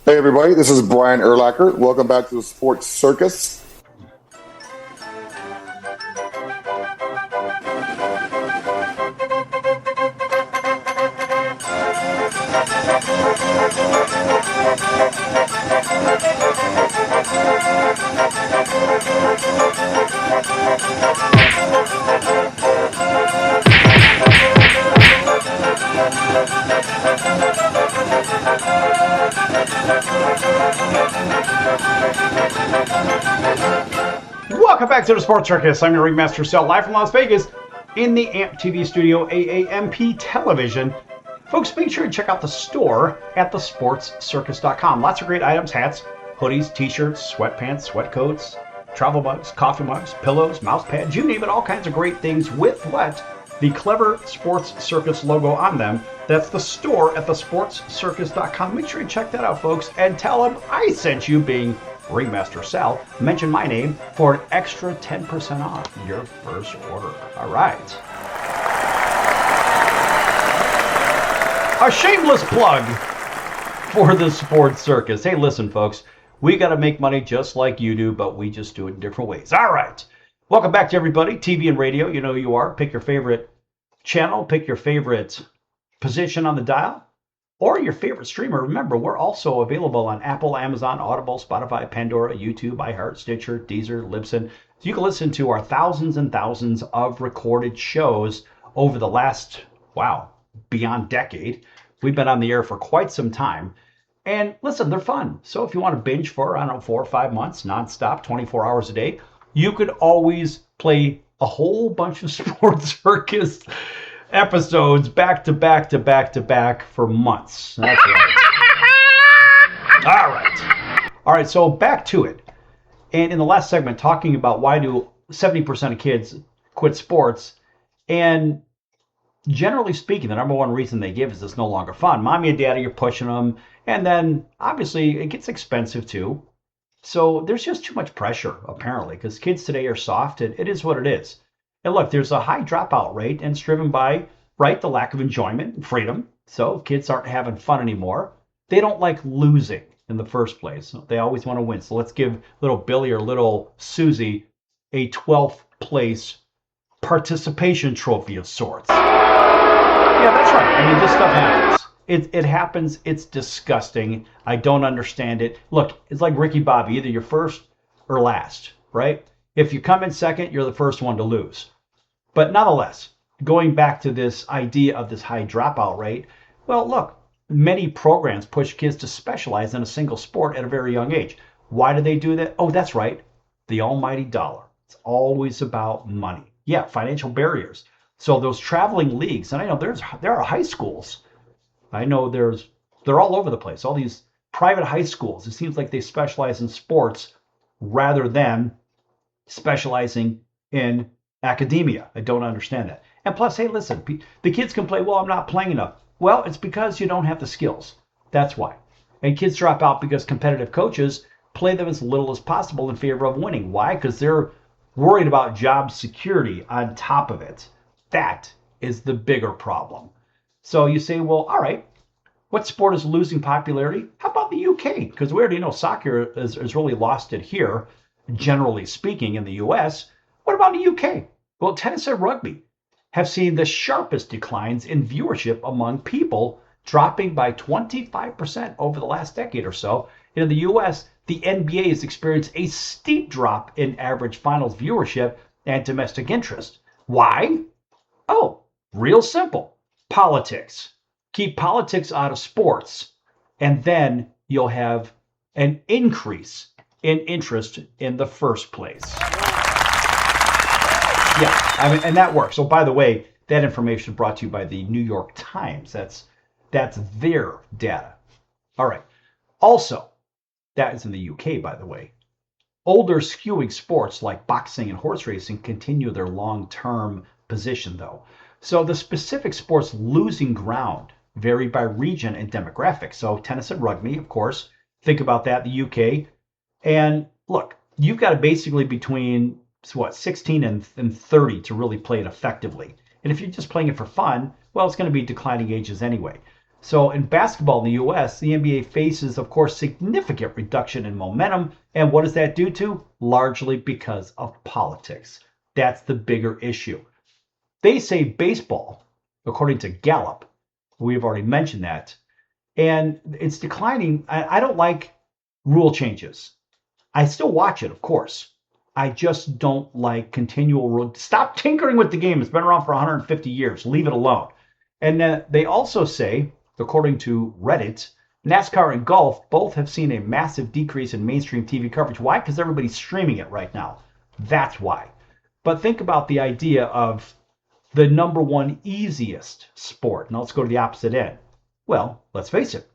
N: Hey everybody, this is Brian Urlacher. Welcome back to the Sports Circus.
B: Welcome back to the Sports Circus. I'm your ringmaster, Sal, live from Las Vegas in the AMP TV studio, AAMP Television. Folks, make sure to check out the store at thesportscircus.com. Lots of great items, hats, hoodies, t-shirts, sweatpants, sweatcoats, travel mugs, coffee mugs, pillows, mouse pads, you name it, all kinds of great things with what? The clever Sports Circus logo on them. That's the store at thesportscircus.com. Make sure you check that out, folks, and tell them I sent you, being Ringmaster Sal. Mention my name for an extra 10% off your first order. All right. A shameless plug for the Sports Circus. Hey, listen, folks. We got to make money just like you do, but we just do it in different ways. All right. Welcome back to everybody. TV and radio, you know who you are. Pick your favorite channel. Pick your favorite position on the dial. Or your favorite streamer. Remember, we're also available on Apple, Amazon, Audible, Spotify, Pandora, YouTube, iHeart, Stitcher, Deezer, Libsyn. So you can listen to our thousands and thousands of recorded shows over the last, beyond decade. We've been on the air for quite some time. And listen, they're fun. So if you want to binge for, 4 or 5 months, nonstop, 24 hours a day, you could always play a whole bunch of Sports Circus episodes back to back to back to back for months. That's right. All right, so back to it. And in the last segment, talking about why do 70% of kids quit sports, and generally speaking, the number one reason they give is it's no longer fun. Mommy and daddy are pushing them, and then obviously it gets expensive too. So there's just too much pressure, apparently, because kids today are soft, and it is what it is. And look, there's a high dropout rate, and it's driven by, the lack of enjoyment and freedom. So kids aren't having fun anymore. They don't like losing in the first place. They always want to win. So let's give little Billy or little Susie a 12th place participation trophy of sorts. Yeah, that's right. I mean, this stuff happens. It happens. It's disgusting. I don't understand it. Look, it's like Ricky Bobby. Either you're first or last, right? If you come in second, you're the first one to lose. But nonetheless, going back to this idea of this high dropout rate, well, look, many programs push kids to specialize in a single sport at a very young age. Why do they do that? Oh, that's right. The almighty dollar. It's always about money. Yeah, financial barriers. So those traveling leagues, and I know there are high schools. I know they're all over the place. All these private high schools, it seems like they specialize in sports rather than specializing in academia. I don't understand that. And plus, hey, listen, the kids can play, well, I'm not playing enough. Well, it's because you don't have the skills. That's why. And kids drop out because competitive coaches play them as little as possible in favor of winning. Why? Because they're worried about job security on top of it. That is the bigger problem. So you say, well, all right, what sport is losing popularity? How about the UK? Because we already know soccer has really lost it here, generally speaking, in the US. What about the UK? Well, tennis and rugby have seen the sharpest declines in viewership among people, dropping by 25% over the last decade or so. In the US, the NBA has experienced a steep drop in average finals viewership and domestic interest. Why? Oh, Real simple. Politics. Keep politics out of sports, and then you'll have an increase in interest in the first place. Yeah, I mean, and that works. So, by the way, that information is brought to you by the New York Times. That's their data. All right. Also, that is in the UK, by the way. Older skewing sports like boxing and horse racing continue their long-term position, though. So the specific sports losing ground vary by region and demographic. So tennis and rugby, of course, think about that, the UK. And look, you've got basically between, 16 and 30 to really play it effectively. And if you're just playing it for fun, well, it's going to be declining ages anyway. So in basketball in the U.S., the NBA faces, of course, significant reduction in momentum. And what does that due to? Largely because of politics. That's the bigger issue. They say baseball, according to Gallup, we've already mentioned that, and it's declining. I don't like rule changes. I still watch it, of course. I just don't like continual rule. Stop tinkering with the game. It's been around for 150 years. Leave it alone. And they also say, according to Reddit, NASCAR and golf both have seen a massive decrease in mainstream TV coverage. Why? Because everybody's streaming it right now. That's why. But think about the idea of the number one easiest sport. Now let's go to the opposite end. Well, let's face it.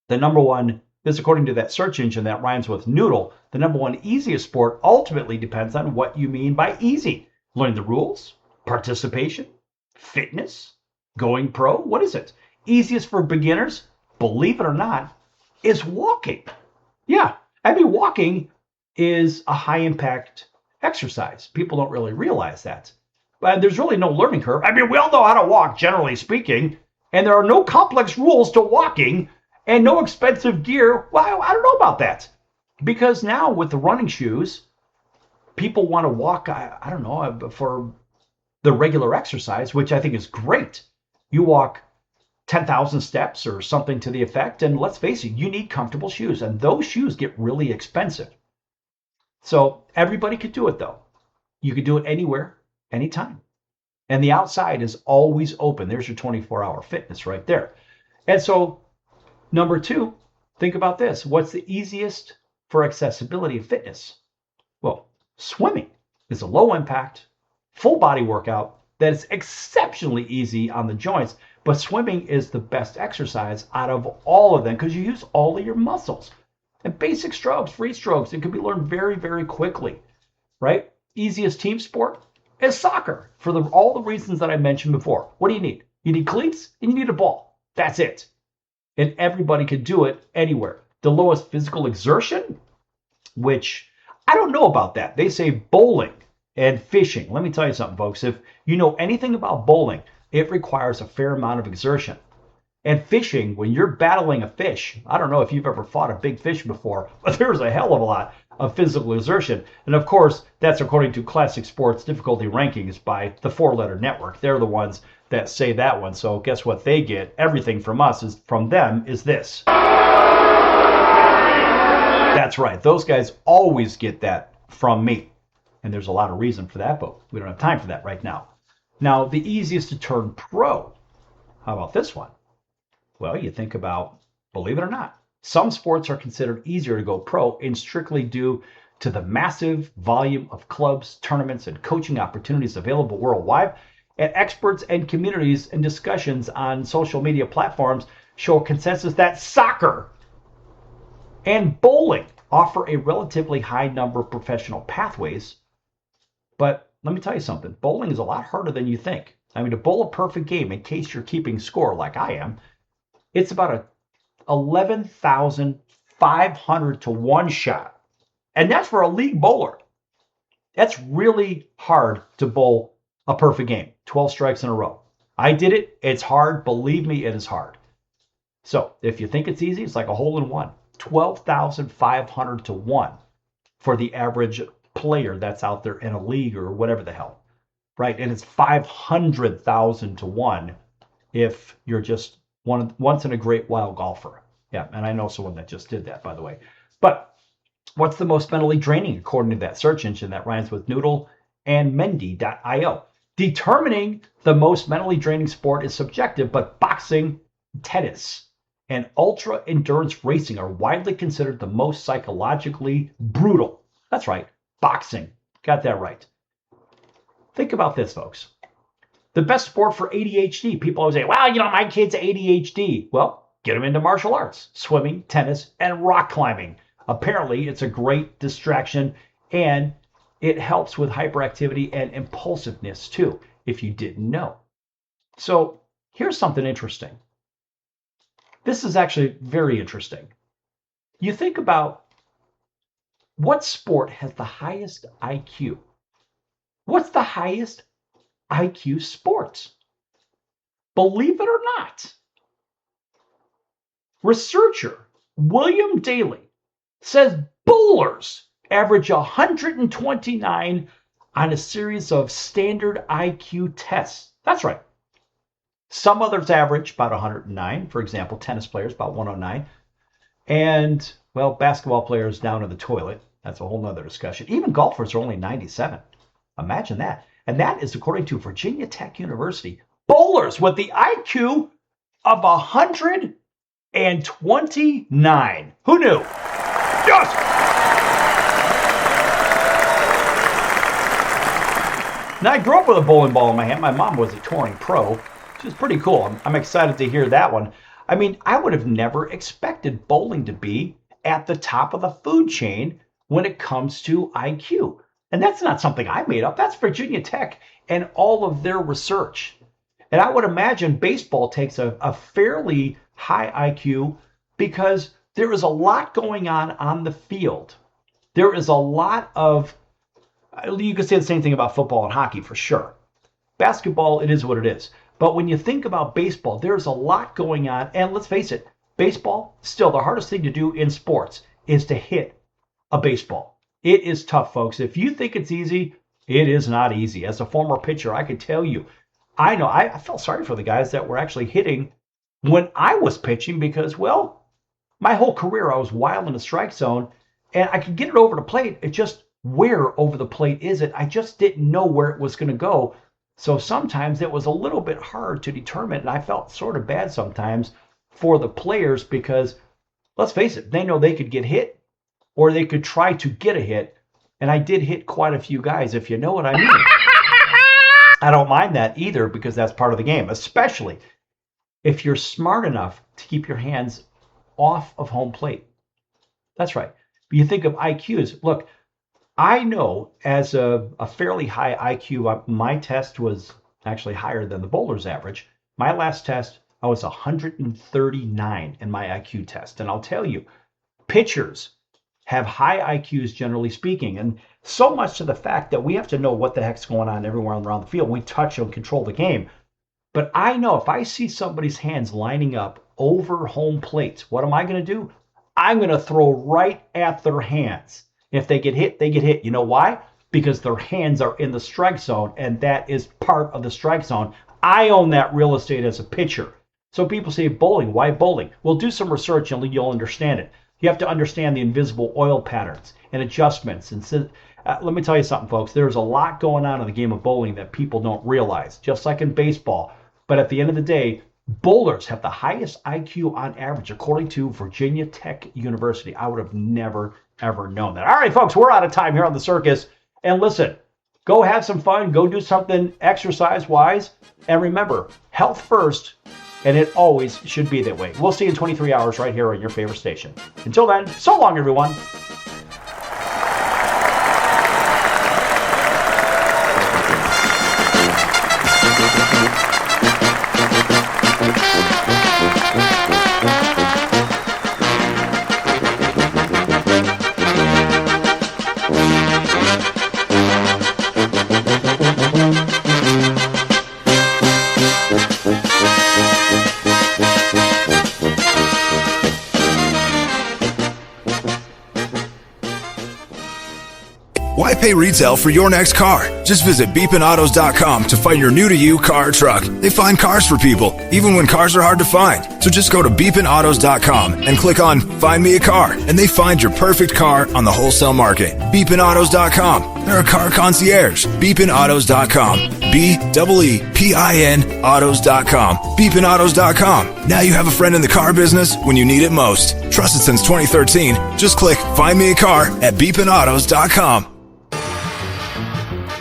B: The number one, this according to that search engine that rhymes with noodle, the number one easiest sport ultimately depends on what you mean by easy. Learning the rules, participation, fitness, going pro. What is it? Easiest for beginners, believe it or not, is walking. Yeah, I mean, walking is a high impact exercise. People don't really realize that. But there's really no learning curve. I mean, we all know how to walk, generally speaking, and there are no complex rules to walking and no expensive gear. Well, I don't know about that. Because now with the running shoes, people want to walk, I don't know, for the regular exercise, which I think is great. You walk 10,000 steps or something to the effect, and let's face it, you need comfortable shoes, and those shoes get really expensive. So everybody could do it, though. You could do it anywhere, anytime. And the outside is always open. There's your 24-hour fitness right there. And so, number two, think about this. What's the easiest for accessibility of fitness? Well, swimming is a low impact, full body workout that is exceptionally easy on the joints, but swimming is the best exercise out of all of them because you use all of your muscles. And basic strokes, free strokes, it can be learned very, very quickly, right? Easiest team sport is soccer for all the reasons that I mentioned before. What do you need? You need cleats and you need a ball. That's it. And everybody can do it anywhere. The lowest physical exertion, which I don't know about that. They say bowling and fishing. Let me tell you something, folks. If you know anything about bowling, it requires a fair amount of exertion. And fishing, when you're battling a fish, I don't know if you've ever fought a big fish before, but there's a hell of a lot of physical exertion. And of course, that's according to Classic Sports Difficulty Rankings by the 4-Letter Network. They're the ones that say that one. So guess what they get? Everything from us is from them is this. That's right. Those guys always get that from me. And there's a lot of reason for that, but we don't have time for that right now. Now, the easiest to turn pro. How about this one? Well, you think about, believe it or not, some sports are considered easier to go pro and strictly due to the massive volume of clubs, tournaments, and coaching opportunities available worldwide. And experts and communities and discussions on social media platforms show a consensus that soccer and bowling offer a relatively high number of professional pathways. But let me tell you something, bowling is a lot harder than you think. I mean, to bowl a perfect game, in case you're keeping score like I am, it's about a 11,500 to 1 shot. And that's for a league bowler. That's really hard to bowl a perfect game, 12 strikes in a row. I did it. It's hard. Believe me, it is hard. So if you think it's easy, it's like a hole in one. 12,500 to 1 for the average player that's out there in a league or whatever the hell, right? And it's 500,000 to 1 if you're just once in a great while golfer. Yeah, and I know someone that just did that, by the way. But what's the most mentally draining according to that search engine that rhymes with noodle and Mendy.io? Determining the most mentally draining sport is subjective, but boxing, tennis, and ultra-endurance racing are widely considered the most psychologically brutal. That's right, boxing. Got that right. Think about this, folks. The best sport for ADHD. People always say, well, my kid's ADHD. Well, get them into martial arts, swimming, tennis, and rock climbing. Apparently, it's a great distraction, and it helps with hyperactivity and impulsiveness, too, if you didn't know. So here's something interesting. This is actually very interesting. You think about what sport has the highest IQ? What's the highest IQ sport? Believe it or not, researcher William Daly says bowlers average 129 on a series of standard IQ tests. That's right. Some others average about 109. For example, tennis players about 109. And, well, basketball players down in the toilet. That's a whole nother discussion. Even golfers are only 97. Imagine that. And that is according to Virginia Tech University. Bowlers with the IQ of 129. Who knew? Yes! Now, I grew up with a bowling ball in my hand. My mom was a touring pro, which is pretty cool. I'm excited to hear that one. I mean, I would have never expected bowling to be at the top of the food chain when it comes to IQ. And that's not something I made up. That's Virginia Tech and all of their research. And I would imagine baseball takes a fairly high IQ because there is a lot going on the field. There is a lot of, you could say the same thing about football and hockey for sure. Basketball, it is what it is. But when you think about baseball, there's a lot going on. And let's face it, baseball, still the hardest thing to do in sports is to hit a baseball. It is tough, folks. If you think it's easy, it is not easy. As a former pitcher, I could tell you, I know I felt sorry for the guys that were actually hitting when I was pitching because, well, my whole career I was wild in the strike zone and I could get it over the plate. It just, where over the plate is it? I just didn't know where it was going to go. So sometimes it was a little bit hard to determine, and I felt sort of bad sometimes for the players because, let's face it, they know they could get hit or they could try to get a hit, and I did hit quite a few guys, if you know what I mean. I don't mind that either because that's part of the game, especially if you're smart enough to keep your hands off of home plate. That's right. But you think of IQs. Look, I know as a fairly high IQ, my test was actually higher than the bowler's average. My last test, I was 139 in my IQ test. And I'll tell you, pitchers have high IQs generally speaking. And so much to the fact that we have to know what the heck's going on everywhere around the field. We touch and control the game. But I know if I see somebody's hands lining up over home plate, what am I going to do? I'm going to throw right at their hands. If they get hit, they get hit. You know why? Because their hands are in the strike zone, and that is part of the strike zone. I own that real estate as a pitcher. So people say bowling. Why bowling? Well, do some research and you'll understand it. You have to understand the invisible oil patterns and adjustments. And let me tell you something, folks. There's a lot going on in the game of bowling that people don't realize, just like in baseball. But at the end of the day, bowlers have the highest IQ on average, according to Virginia Tech University. I would have never, ever known that. All right, folks, we're out of time here on the circus. And listen, go have some fun. Go do something exercise-wise. And remember, health first. And it always should be that way. We'll see you in 23 hours right here on your favorite station. Until then, so long, everyone.
D: Why pay retail for your next car? Just visit beepinautos.com to find your new-to-you car or truck. They find cars for people, even when cars are hard to find. So just go to beepinautos.com and click on Find Me a Car, and they find your perfect car on the wholesale market. beepinautos.com. They're a car concierge. beepinautos.com. BEEPIN Autos.com. BeepinAutos.com. Now you have a friend in the car business when you need it most. Trusted since 2013. Just click Find Me a Car at BeepinAutos.com.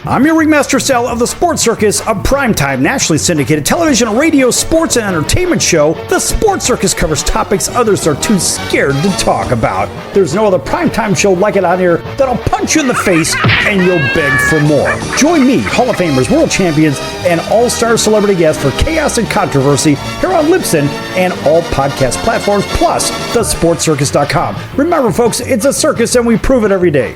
C: I'm your ringmaster Sal of the Sports Circus, a primetime nationally syndicated television, radio, sports, and entertainment show. The Sports Circus covers topics others are too scared to talk about. There's no other primetime show like it out here that'll punch you in the face and you'll beg for more. Join me, Hall of Famers, world champions, and all-star celebrity guests for chaos and controversy here on Libsyn and all podcast platforms, plus thesportscircus.com. Remember, folks, it's a circus and we prove it every day.